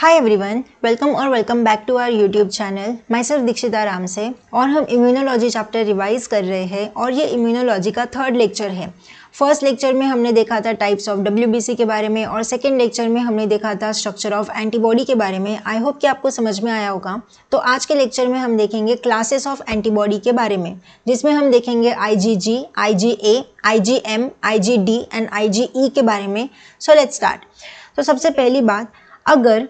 Hi everyone, welcome back to our YouTube channel. Myself Dikshita Ram से और हम immunology chapter revise कर रहे हैं और ये इम्यूनोलॉजी का थर्ड लेक्चर है। फर्स्ट लेक्चर में हमने देखा था टाइप्स ऑफ WBC के बारे में और सेकेंड लेक्चर में हमने देखा था स्ट्रक्चर ऑफ एंटीबॉडी के बारे में। आई होप कि आपको समझ में आया होगा। तो आज के लेक्चर में हम देखेंगे क्लासेस ऑफ एंटीबॉडी के बारे में, जिसमें हम देखेंगे IgG, IgA, IgM, IgD and IgE के बारे में। So let's start. तो सबसे पहली बात, अगर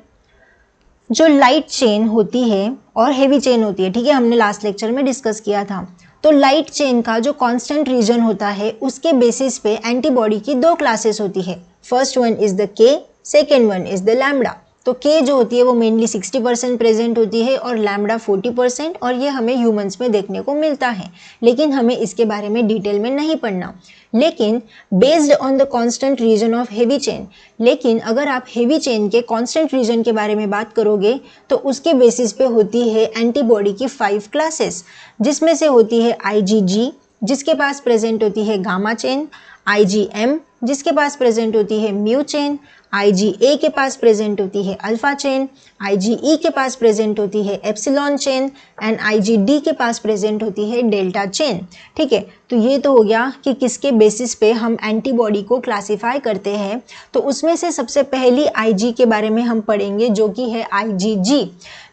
जो लाइट चेन होती है और हेवी चेन होती है, ठीक है, हमने लास्ट लेक्चर में डिस्कस किया था। तो लाइट चेन का जो कांस्टेंट रीजन होता है उसके बेसिस पे एंटीबॉडी की दो क्लासेस होती है। First one is the K, second one is the lambda. तो K जो होती है वो मेनली 60% प्रेजेंट होती है और लैम्बडा 40%, और ये हमें ह्यूमंस में देखने को मिलता है, लेकिन हमें इसके बारे में डिटेल में नहीं पढ़ना। लेकिन based on the constant region of heavy chain, लेकिन अगर आप हेवी चेन के कांस्टेंट रीजन के बारे में बात करोगे तो उसके बेसिस पे होती है एंटीबॉडी की 5 क्लासेस, जिसमें से होती है IgG जिसके पास प्रेजेंट होती है गामा चेन, IgM जिसके पास प्रेजेंट होती है म्यू चेन, IgA के पास प्रेजेंट होती है अल्फा चेन, IgE के पास प्रेजेंट होती है एप्सिलॉन चेन एंड IgD के पास प्रेजेंट होती है डेल्टा चेन। ठीक है, तो ये तो हो गया कि किसके बेसिस पे हम एंटीबॉडी को क्लासिफाई करते हैं। तो उसमें से सबसे पहली IG के बारे में हम पढ़ेंगे, जो कि है IgG,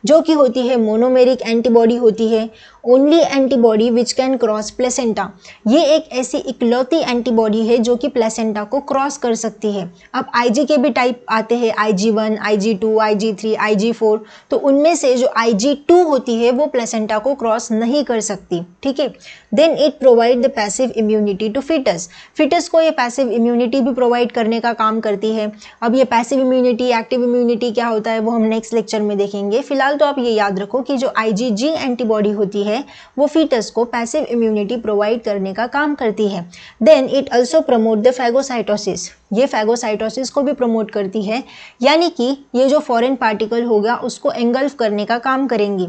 जो कि होती है मोनोमेरिक एंटीबॉडी होती है, only antibody which can cross placenta. ये एक ऐसी इकलौती एंटीबॉडी है जो कि प्लेसेंटा को क्रॉस कर सकती है। अब IG के भी टाइप आते हैं, IG1, IG2, IG3, IG4। तो उनमें से जो IG2 होती है वो प्लेसेंटा को क्रॉस नहीं कर सकती। ठीक है, then it provide the passive immunity to foetus. Foetus को ये पैसिव इम्यूनिटी भी प्रोवाइड करने का काम करती है। अब ये पैसिव इम्यूनिटी, एक्टिव इम्यूनिटी क्या होता है वो हम नेक्स्ट लेक्चर में देखेंगे। फिलहाल तो आप ये याद रखो कि जो IgG एंटीबॉडी होती है वो फीटस को पैसिव इम्यूनिटी प्रोवाइड करने का काम करती है। Then it also promote the phagocytosis. ये फैगोसाइटोसिस को भी प्रमोट करती है, यानी कि ये जो फॉरेन पार्टिकल होगा उसको एंगल्फ करने का काम करेंगी।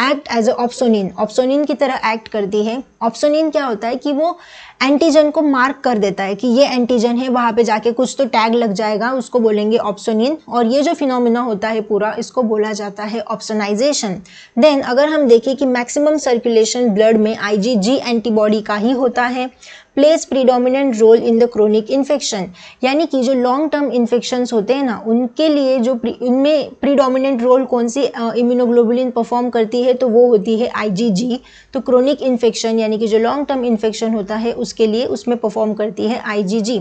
Act as a opsonin, opsonin की तरह एक्ट करती है। ऑप्सोनिन क्या होता है कि वो एंटीजन को मार्क कर देता है कि ये एंटीजन है, वहाँ पे जाके कुछ तो टैग लग जाएगा, उसको बोलेंगे ऑप्सोनिन। और ये जो फिनोमिना होता है पूरा, इसको बोला जाता है ऑप्सोनाइजेशन। देन अगर हम देखें कि मैक्सिमम सर्कुलेशन ब्लड में IgG एंटीबॉडी का ही होता है, plays predominant role in the chronic infection, यानी कि जो लॉन्ग टर्म इन्फेक्शंस होते हैं ना, उनके लिए जो उनमें प्रीडोमिनेंट रोल कौन सी इम्यूनोग्लोबुलिन परफॉर्म करती है, तो वो होती है IgG। तो क्रोनिक इन्फेक्शन यानी कि जो लॉन्ग टर्म इन्फेक्शन होता है उसके लिए उसमें परफॉर्म करती है IgG।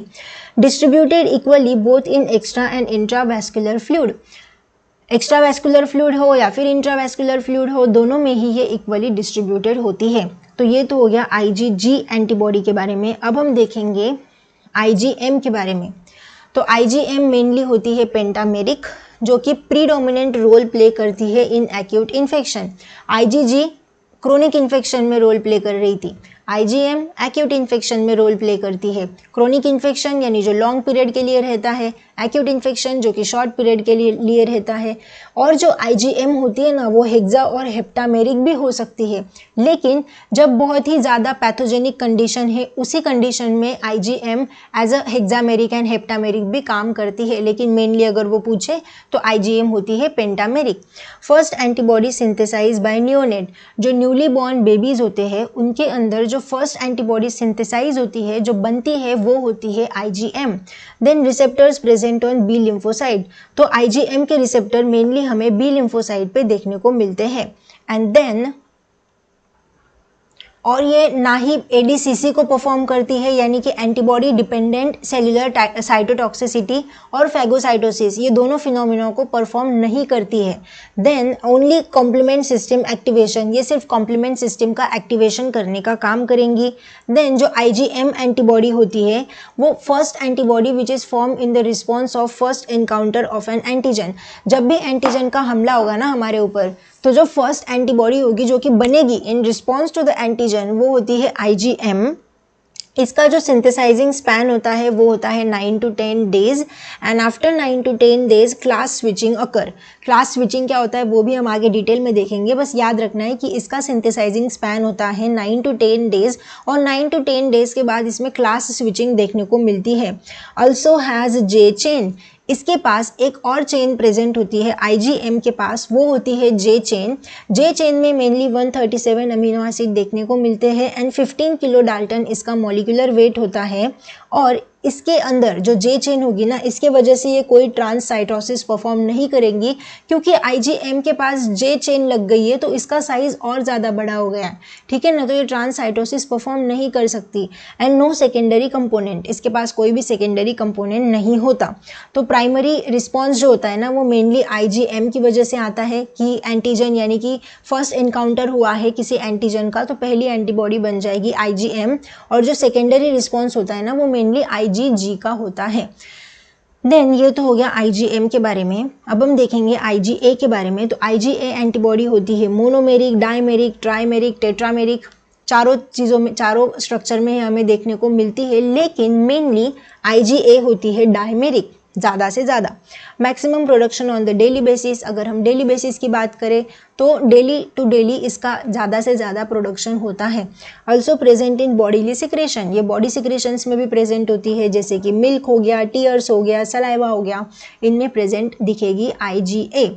Distributed equally both in extra and intravascular fluid, extravascular fluid हो या फिर इंट्रावैस्कुलर फ्लूइड हो, दोनों में ही ये इक्वली डिस्ट्रीब्यूटेड होती है। तो ये तो हो गया IgG एंटीबॉडी के बारे में। अब हम देखेंगे IgM के बारे में। तो IgM मेनली होती है पेंटामेरिक, जो कि प्रीडोमिनेंट रोल प्ले करती है in acute infection. IgG chronic infection में रोल प्ले कर रही थी, IgM एक्यूट इन्फेक्शन में रोल प्ले करती है। क्रोनिक इन्फेक्शन यानी जो लॉन्ग पीरियड के लिए रहता है, एक्यूट इन्फेक्शन जो कि शॉर्ट पीरियड के लिए रहता है। और जो IgM होती है ना, वो हेक्सा और हेप्टामेरिक भी हो सकती है, लेकिन जब बहुत ही ज़्यादा पैथोजेनिक कंडीशन है उसी कंडीशन में IgM एज अ हेक्सामेरिक एंड हेप्टामेरिक भी काम करती है, लेकिन मेनली अगर वो पूछे तो IgM होती है pentameric. First antibody synthesize by neonate, जो न्यूली बॉर्न बेबीज होते हैं उनके अंदर जो फर्स्ट एंटीबॉडी सिंथेसाइज होती है, जो बनती है, वो होती है IgM। Then receptors present on B lymphocyte, तो IgM के रिसेप्टर मेनली हमें B लिम्फोसाइट पे देखने को मिलते हैं। एंड देन और ये ना ही ADCC को परफॉर्म करती है, यानी कि एंटीबॉडी डिपेंडेंट सेल्युलर साइटोटॉक्सिसिटी और फैगोसाइटोसिस, ये दोनों फिनोमिना को परफॉर्म नहीं करती है। Then only complement system activation, ये सिर्फ कॉम्प्लीमेंट सिस्टम का एक्टिवेशन करने का काम करेंगी। देन जो IgM एंटीबॉडी होती है वो first antibody which is form in the response of first encounter of N antigen. जब भी एंटीजन का हमला होगा ना हमारे ऊपर, तो जो फर्स्ट एंटीबॉडी होगी जो कि बनेगी in response to the antigen, वो होती है IgM। इसका जो सिंथेसाइजिंग स्पैन होता है वो होता है 9 to 10 days and after 9 to 10 days class switching occur. Class switching क्या होता है वो भी हम आगे डिटेल में देखेंगे, बस याद रखना है कि इसका सिंथेसाइजिंग स्पैन होता है 9 to 10 days और 9 to 10 days के बाद इसमें क्लास स्विचिंग देखने को मिलती है। ऑल्सो हैज़ J चेन, इसके पास एक और चेन प्रेजेंट होती है IgM के पास, वो होती है J चेन। J चेन में मेनली 137 अमीनो एसिड देखने को मिलते हैं एंड 15 किलो डाल्टन इसका मॉलिक्यूलर वेट होता है। और इसके अंदर जो J चेन होगी ना, इसके वजह से ये कोई ट्रांससाइटोसिस परफॉर्म नहीं करेंगी, क्योंकि IgM के पास J चेन लग गई है तो इसका साइज और ज़्यादा बड़ा हो गया है, ठीक है ना। तो ये ट्रांससाइटोसिस परफॉर्म नहीं कर सकती एंड नो सेकेंडरी कंपोनेंट, इसके पास कोई भी सेकेंडरी कंपोनेंट नहीं होता। तो प्राइमरी रिस्पॉन्स जो होता है ना, वो मेनली IgM की वजह से आता है कि एंटीजन यानी कि फर्स्ट इनकाउंटर हुआ है किसी एंटीजन का, तो पहली एंटीबॉडी बन जाएगी IgM। और जो सेकेंडरी रिस्पॉन्स होता है ना, वो मेनली IgG का होता है। देन ये तो हो गया IgM के बारे में। अब हम देखेंगे IgA के बारे में। तो IgA एंटीबॉडी होती है मोनोमेरिक, डायमेरिक, ट्राइमेरिक, टेट्रामेरिक, चारों चीज़ों में, चारों स्ट्रक्चर में हमें देखने को मिलती है, लेकिन मेनली IgA होती है डायमेरिक ज़्यादा से ज़्यादा। Maximum production on the daily basis, अगर हम डेली बेसिस की बात करें तो डेली टू डेली इसका ज़्यादा से ज़्यादा प्रोडक्शन होता है। Also present in bodily secretion, ये बॉडी सिक्रेशंस में भी प्रेजेंट होती है, जैसे कि मिल्क हो गया, टीयर्स हो गया, सलाइवा हो गया, इनमें प्रेजेंट दिखेगी IgA।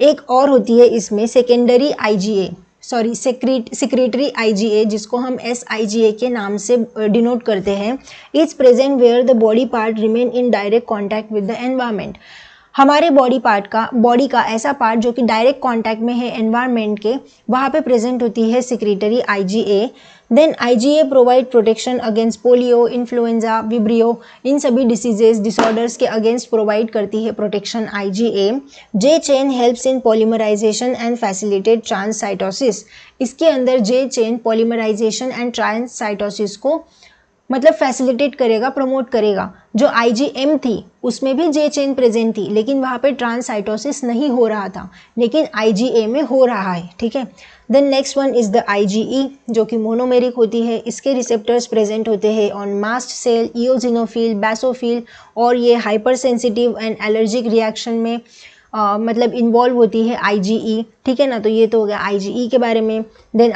एक और होती है इसमें secondary IgA, sorry secretory IgA, जिसको हम SIgA के नाम से डिनोट करते हैं। Is present where the body part remain in direct contact with the environment, हमारे बॉडी का ऐसा पार्ट जो कि डायरेक्ट कॉन्टैक्ट में है एनवायरमेंट के, वहाँ पे प्रेजेंट होती है secretory IgA। Then IgA provide protection against polio, influenza, vibrio, इन सभी डिसीजेज डिसऑर्डर्स के अगेंस्ट प्रोवाइड करती है protection IgA। J chain helps in polymerization and facilitate transcytosis, इसके अंदर J chain polymerization and transcytosis को मतलब फैसिलिटेट करेगा, प्रमोट करेगा। जो IgM थी उसमें भी J चेन प्रेजेंट थी, लेकिन वहाँ पे ट्रांससाइटोसिस नहीं हो रहा था, लेकिन IgA में हो रहा है, ठीक है। Then next one is the IgE, जो कि मोनोमेरिक होती है। इसके रिसेप्टर्स प्रेजेंट होते हैं ऑन मास्ट सेल, इओजिनोफिल, बैसोफिल, और ये hyper sensitive and allergic reaction में मतलब इन्वॉल्व होती है IgE, ठीक है ना। तो ये तो हो गया IgE के बारे में। देन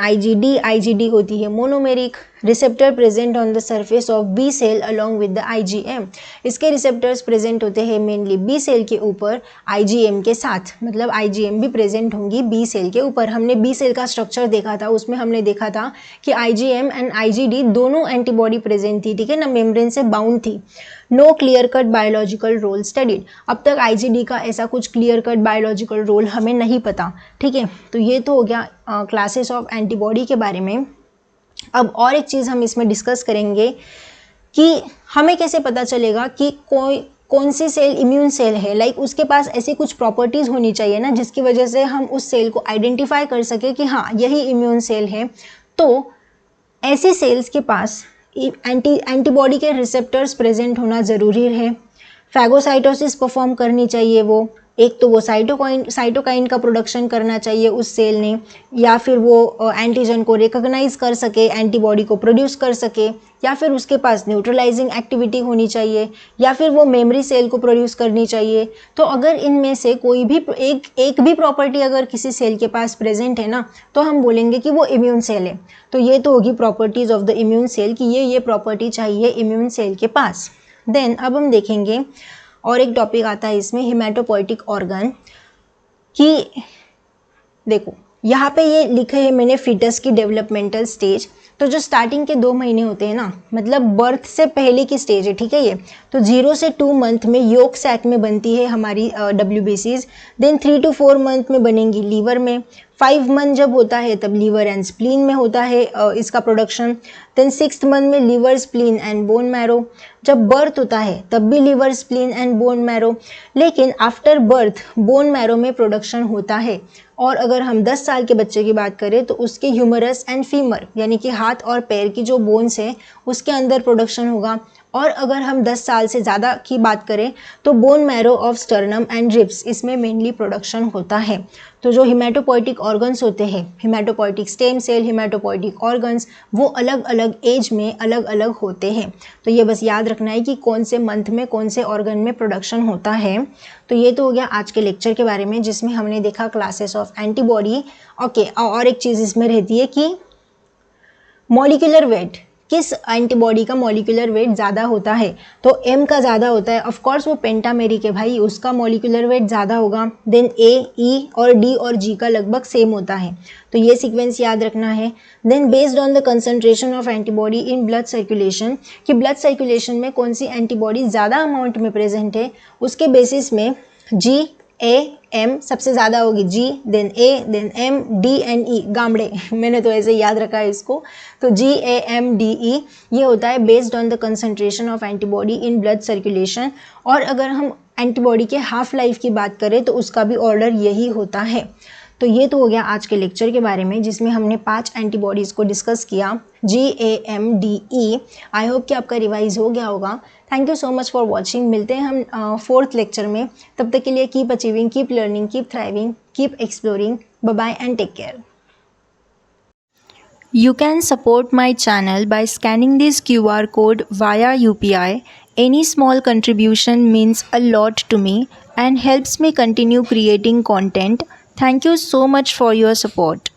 IgD होती है monomeric, receptor present on the surface of B cell along with the IgM, इसके रिसेप्टर्स प्रेजेंट होते हैं मेनली B सेल के ऊपर IgM के साथ, मतलब IgM भी प्रेजेंट होंगी B सेल के ऊपर। हमने B सेल का स्ट्रक्चर देखा था, उसमें हमने देखा था कि IgM एंड IgD दोनों एंटीबॉडी प्रेजेंट थी, ठीक है ना, मेम्ब्रेन से बाउंड थी। No clear cut biological role studied, अब तक IgD का ऐसा कुछ क्लियर कट बायोलॉजिकल रोल हमें नहीं पता, ठीक है। तो ये तो हो गया क्लासेस ऑफ एंटीबॉडी के बारे में। अब और एक चीज़ हम इसमें डिस्कस करेंगे कि हमें कैसे पता चलेगा कि कौन सी सेल इम्यून सेल है, लाइक उसके पास ऐसी कुछ प्रॉपर्टीज़ होनी चाहिए ना जिसकी वजह से हम उस सेल को आइडेंटिफाई कर सके कि हाँ यही इम्यून सेल है। तो ऐसी सेल्स के पास एंटीबॉडी के रिसेप्टर्स प्रेजेंट होना ज़रूरी है। फैगोसाइटोसिस परफॉर्म करनी चाहिए वो, एक तो वो साइटोकाइन का प्रोडक्शन करना चाहिए उस सेल ने, या फिर वो एंटीजन को रिकॉग्नाइज कर सके, एंटीबॉडी को प्रोड्यूस कर सके, या फिर उसके पास न्यूट्रलाइजिंग एक्टिविटी होनी चाहिए, या फिर वो मेमोरी सेल को प्रोड्यूस करनी चाहिए। तो अगर इनमें से कोई भी एक भी प्रॉपर्टी अगर किसी सेल के पास प्रेजेंट है ना, तो हम बोलेंगे कि वो इम्यून सेल है। तो ये तो होगी properties of the immune cell कि ये प्रॉपर्टी चाहिए इम्यून सेल के पास। देन अब हम देखेंगे और एक टॉपिक आता है इसमें हिमेटोपोइटिक ऑर्गन, कि देखो यहाँ पे ये लिखे है मैंने फीटस की डेवलपमेंटल स्टेज। तो जो स्टार्टिंग के 2 महीने होते हैं ना, मतलब बर्थ से पहले की स्टेज है, ठीक है। ये तो 0 से 2 मंथ में योक सैक में बनती है हमारी WBCs। देन 3 to 4 मंथ में बनेंगी लीवर में। 5 मंथ जब होता है तब लीवर एंड स्प्लीन में होता है इसका प्रोडक्शन। देन 6th मंथ में liver, spleen and bone marrow. जब बर्थ होता है तब भी liver, spleen and bone marrow, लेकिन आफ्टर बर्थ बोन मैरो में प्रोडक्शन होता है। और अगर हम 10 साल के बच्चे की बात करें तो उसके ह्यूमरस एंड फीमर यानी कि हाथ और पैर की जो बोन्स है उसके अंदर प्रोडक्शन होगा। और अगर हम 10 साल से ज़्यादा की बात करें तो bone marrow of sternum and ribs, इसमें मेनली प्रोडक्शन होता है। तो जो हिमेटोपोइटिक ऑर्गन्स होते हैं, haematopoietic stem cell, haematopoietic organs, वो अलग अलग एज में अलग अलग होते हैं। तो ये बस याद रखना है कि कौन से मंथ में कौन से ऑर्गन में प्रोडक्शन होता है। तो ये तो हो गया आज के लेक्चर के बारे में, जिसमें हमने देखा क्लासेस ऑफ एंटीबॉडी। ओके, और एक चीज़ इसमें रहती है कि मॉलिक्यूलर वेट किस एंटीबॉडी का मॉलिक्यूलर वेट ज़्यादा होता है, तो M का ज़्यादा होता है, ऑफ कोर्स वो पेंटामेरिक है भाई, उसका मॉलिक्यूलर वेट ज़्यादा होगा। देन A, E और D और G का लगभग सेम होता है, तो ये सीक्वेंस याद रखना है। Then based on the concentration of antibody in blood circulation, कि ब्लड सर्कुलेशन में कौन सी एंटीबॉडी ज़्यादा अमाउंट में प्रेजेंट है, उसके बेसिस में G, A, M सबसे ज़्यादा होगी, G then A then M, D and E, गामड़े मैंने तो ऐसे याद रखा है इसको। तो G, A, M, D, E ये होता है based on the concentration of antibody in blood circulation. और अगर हम एंटीबॉडी के हाफ लाइफ की बात करें तो उसका भी ऑर्डर यही होता है। तो ये तो हो गया आज के लेक्चर के बारे में, जिसमें हमने 5 एंटीबॉडीज़ को डिस्कस किया, G, A, M, D, E। I hope कि आपका रिवाइज हो गया होगा। Thank you so much for watching. मिलते हैं हम 4th लेक्चर में, तब तक के लिए keep achieving, keep learning, keep thriving, keep exploring. Bye bye and take care. You can support my channel by scanning this QR code via UPI. Any small contribution means a lot to me and helps me continue creating content. Thank you so much for your support.